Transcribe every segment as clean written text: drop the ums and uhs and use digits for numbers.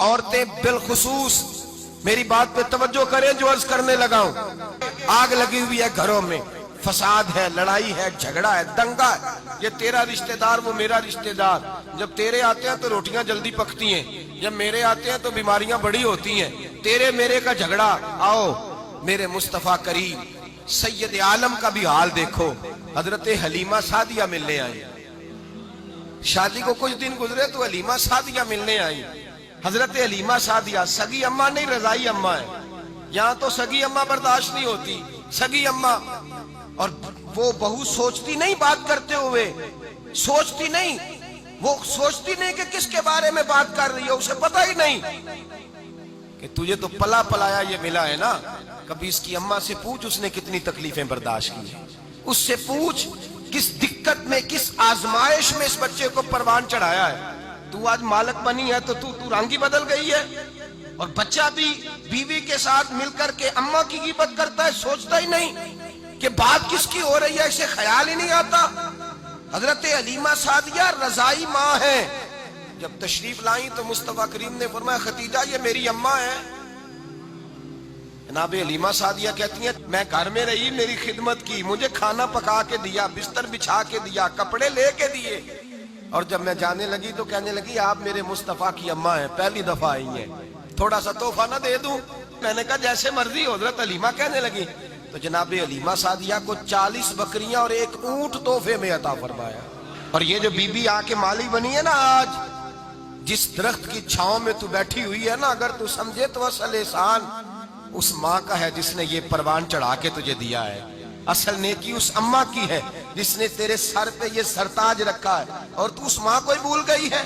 عورتیں بالخصوص میری بات پہ توجہ کریں جو عرض کرنے لگا ہوں. آگ لگی ہوئی ہے گھروں میں، فساد ہے، لڑائی ہے، جھگڑا ہے، دنگا ہے. یہ تیرا رشتہ دار، وہ میرا رشتہ دار. جب تیرے آتے ہیں تو روٹیاں جلدی پکتی ہیں، جب میرے آتے ہیں تو بیماریاں بڑی ہوتی ہیں. تیرے میرے کا جھگڑا. آؤ میرے مصطفیٰ کریم سید عالم کا بھی حال دیکھو. حضرت حلیمہ سعدیہ ملنے آئی. شادی کو کچھ دن گزرے تو حلیمہ سعدیہ ملنے آئی. حضرت حلیمہ سعدیہ سگی اماں نہیں، رضائی اماں ہے. یہاں تو سگی اماں برداشت نہیں ہوتی. سگی اماں، اور وہ بہو سوچتی نہیں بات کرتے ہوئے، سوچتی نہیں، وہ سوچتی نہیں کہ کس کے بارے میں بات کر رہی ہے. اسے پتہ ہی نہیں کہ تجھے تو پلا پلایا یہ ملا ہے نا. کبھی اس کی اماں سے پوچھ اس نے کتنی تکلیفیں برداشت کی ہیں. اس سے پوچھ کس دقت میں، کس آزمائش میں اس بچے کو پروان چڑھایا ہے. تو آج مالک بنی ہے تو تو رنگ ہی بدل گئی ہے. اور بچہ بھی بیوی کے ساتھ مل کر کے اماں کی غیبت کرتا ہے، سوچتا ہی نہیں کہ بات کس کی ہو رہی ہے، اسے خیال ہی نہیں آتا. حضرت حلیمہ سعدیہ رضائی ماں ہے. جب تشریف لائیں تو مصطفیٰ کریم نے فرمایا ختیجہ یہ میری اماں ہے. جناب حلیمہ سعدیہ کہتی ہیں میں گھر میں رہی، میری خدمت کی، مجھے کھانا پکا کے دیا، بستر بچھا کے دیا، کپڑے لے کے دیے. اور جب میں جانے لگی تو کہنے لگی آپ میرے مصطفیٰ کی اماں ہیں، پہلی دفعہ آئی ہیں، تھوڑا سا تحفہ نہ دے دوں؟ میں نے کہا جیسے مرضی. حضرت حلیمہ کہنے لگی تو جناب حلیمہ سعدیہ کو 40 بکریاں اور 1 اونٹ تحفے میں عطا فرمایا. اور یہ جو بی بی آ کے مالی بنی ہے نا، آج جس درخت کی چھاؤں میں تو بیٹھی ہوئی ہے نا، اگر تو سمجھے تو اصل احسان اس ماں کا ہے جس نے یہ پروان چڑھا کے تجھے دیا ہے. اصل نیکی اس اماں کی ہے جس نے تیرے سر پہ یہ سرتاج رکھا ہے، اور تو اس ماں کو ہی بھول گئی ہے.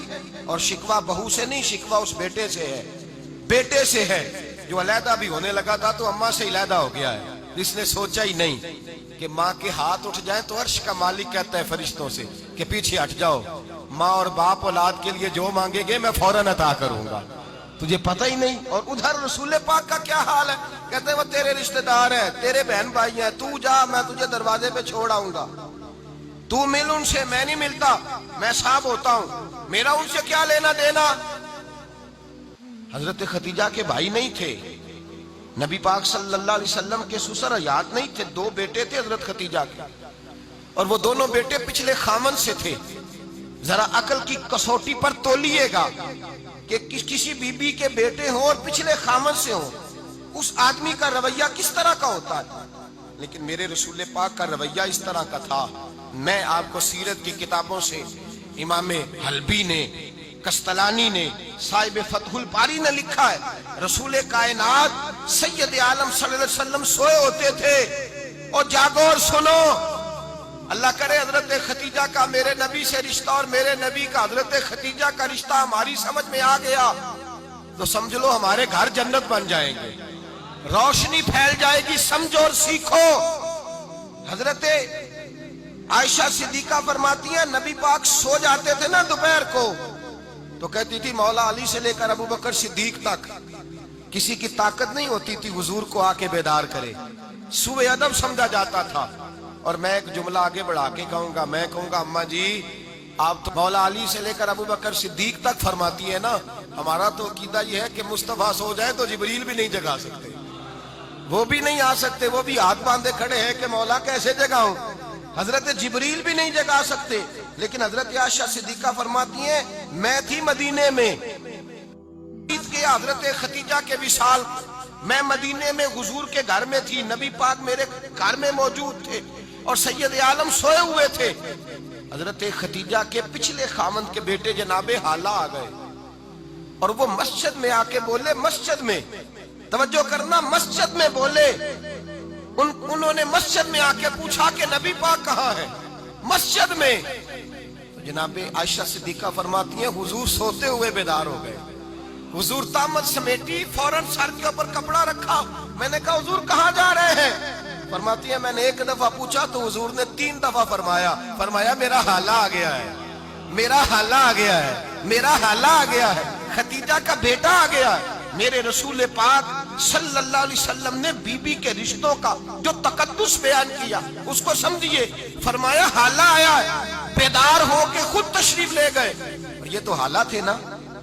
اور شکوہ بہو سے نہیں، شکوہ اس بیٹے سے ہے، بیٹے سے ہے جو علیحدہ بھی ہونے لگا تھا تو اماں سے علیحدہ ہو گیا ہے. جس نے سوچا ہی نہیں کہ ماں کے ہاتھ اٹھ جائیں تو عرش کا مالک کہتا ہے فرشتوں سے کہ پیچھے ہٹ جاؤ، ماں اور باپ اولاد کے لیے جو مانگے گے میں فوراً عطا کروں گا. تجھے پتہ ہی نہیں. اور ادھر رسول پاک کا کیا حال ہے؟ کہتے ہیں وہ تیرے رشتہ دار ہیں، تیرے بہن بھائی ہیں، تو جا، میں تجھے دروازے پہ چھوڑ آؤں گا. تو مل ان سے، میں نہیں ملتا، میں صاحب ہوتا ہوں، میرا ان سے کیا لینا دینا. حضرت ختیجہ کے بھائی نہیں تھے، نبی پاک صلی اللہ علیہ وسلم کے سسر حیات نہیں تھے. 2 بیٹے تھے حضرت ختیجہ کے، اور وہ دونوں بیٹے پچھلے خامن سے تھے. ذرا عقل کی کسوٹی پر تولیے گا کہ کسی بی بی کے بیٹے ہوں اور پچھلے خامن سے ہوں، اس آدمی کا رویہ کس طرح کا ہوتا ہے. لیکن میرے رسول پاک کا رویہ اس طرح کا تھا. میں آپ کو سیرت کی کتابوں سے امام حلبی نے، کستلانی نے، صاحب فتح الباری نے لکھا ہے رسول کائنات سید عالم صلی اللہ علیہ وسلم سوئے ہوتے تھے. اور جاگو اور سنو، اللہ کرے حضرت ختیجہ کا میرے نبی سے رشتہ اور میرے نبی کا حضرت ختیجہ کا رشتہ ہماری سمجھ میں آ گیا تو سمجھ لو ہمارے گھر جنت بن جائیں گے، روشنی پھیل جائے گی. سمجھو اور سیکھو. حضرت عائشہ صدیقہ فرماتی ہیں نبی پاک سو جاتے تھے نا دوپہر کو تو کہتی تھی مولا علی سے لے کر ابو بکر صدیق تک کسی کی طاقت نہیں ہوتی تھی حضور کو آ کے بیدار کرے. سوء ادب سمجھا جاتا تھا. اور میں ایک جملہ آگے بڑھا کے کہوں گا، میں کہوں گا اماں جی آپ تو مولا علی سے لے کر ابو بکر صدیق تک فرماتی ہے نا، ہمارا تو عقیدہ یہ ہے کہ مصطفیٰ سو جائے تو جبریل بھی نہیں جگا سکتے، وہ بھی نہیں آ سکتے، وہ بھی ہاتھ باندھے کھڑے ہیں کہ مولا کیسے جگاؤں. حضرت جبریل بھی نہیں جگا سکتے. لیکن حضرت عائشہ صدیقہ فرماتی ہیں میں تھی مدینے میں کہ حضرت ختیجہ کے وصال، میں مدینے میں حضور کے گھر میں تھی، نبی پاک میرے گھر میں موجود تھے اور سید عالم سوئے ہوئے تھے. حضرت ختیجہ کے پچھلے خامند کے بیٹے جناب حالہ آ گئے اور وہ مسجد میں آ کے بولے، مسجد میں توجہ کرنا، مسجد میں بولے. انہوں نے مسجد میں آ کے پوچھا کہ نبی پاک کہاں ہے؟ مسجد میں. تو جناب عائشہ صدیقہ فرماتی ہیں حضور سوتے ہوئے بیدار ہو گئے. حضور طامت سمیٹی، فوراً سر کے اوپر کپڑا رکھا. میں نے کہا حضور کہاں جا رہے ہیں؟ فرماتی ہے میں نے 1 دفعہ پوچھا تو حضور نے 3 دفعہ فرمایا میرا حالہ آ گیا ہے، میرا حالہ آ گیا ہے، میرا حالہ آ گیا ہے، ختیجہ کا بیٹا آ گیا ہے. میرے رسول پاک صلی اللہ علیہ وسلم نے بی بی کے رشتوں کا جو تقدس بیان کیا اس کو سمجھیے. فرمایا حالہ آیا ہے، بیدار ہو کے خود تشریف لے گئے. اور یہ تو حالہ تھے نا،